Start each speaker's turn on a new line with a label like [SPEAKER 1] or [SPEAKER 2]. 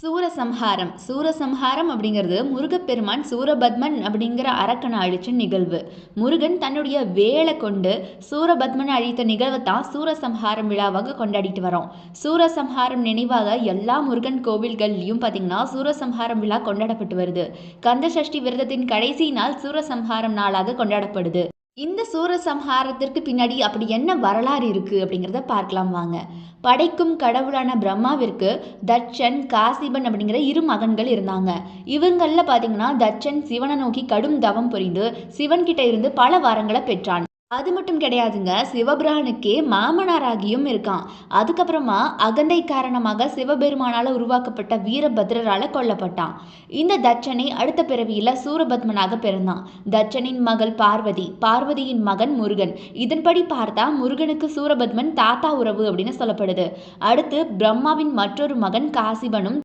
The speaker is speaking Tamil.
[SPEAKER 1] சூரசம்ஹாரம் அப்படிங்கிறது முருகப்பெருமான் சூரபத்மன் அப்படிங்கிற அரக்கனை அழிச்ச நிகழ்வு. முருகன் தன்னுடைய வேலை கொண்டு சூரபத்மனை அழித்த நிகழ்வை தான் சூரசம்ஹாரம் விழாவாக கொண்டாடிட்டு வரோம். சூரசம்ஹாரம் நினைவாக எல்லா முருகன் கோவில்கள்லையும் பார்த்தீங்கன்னா சூரசம்ஹாரம் விழா கொண்டாடப்பட்டு வருது. கந்த சஷ்டி விரதத்தின் கடைசி நாள் சூரசம்ஹாரம் நாளாக கொண்டாடப்படுது. இந்த சூரசம்ஹாரத்திற்கு பின்னாடி அப்படி என்ன வரலாறு இருக்கு அப்படிங்கிறத பார்க்கலாம் வாங்க. படைக்கும் கடவுளான பிரம்மாவிற்கு தட்சன், காசிபன் அப்படிங்கிற இரு மகன்கள் இருந்தாங்க. இவங்களில் பார்த்தீங்கன்னா தட்சன் சிவனை நோக்கி கடும் தவம் புரிந்து சிவன் கிட்ட இருந்து பல வரங்களை பெற்றான். அது மட்டும் கிடையாதுங்க, சிவபிரானுக்கே மாமனாராகியும் இருக்கான். அதுக்கப்புறமா அகந்தை காரணமாக சிவபெருமானால் உருவாக்கப்பட்ட வீரபத்ரரால் கொல்லப்பட்டான். இந்த தட்சனை அடுத்த பிறவியில் சூரபத்மனாக பிறந்தான். தட்சனின் மகள் பார்வதி, பார்வதியின் மகன் முருகன். இதன்படி பார்த்தா முருகனுக்கு சூரபத்மன் தாத்தா உறவு அப்படின்னு சொல்லப்படுது. அடுத்து பிரம்மாவின் மற்றொரு மகன் காசிபனும்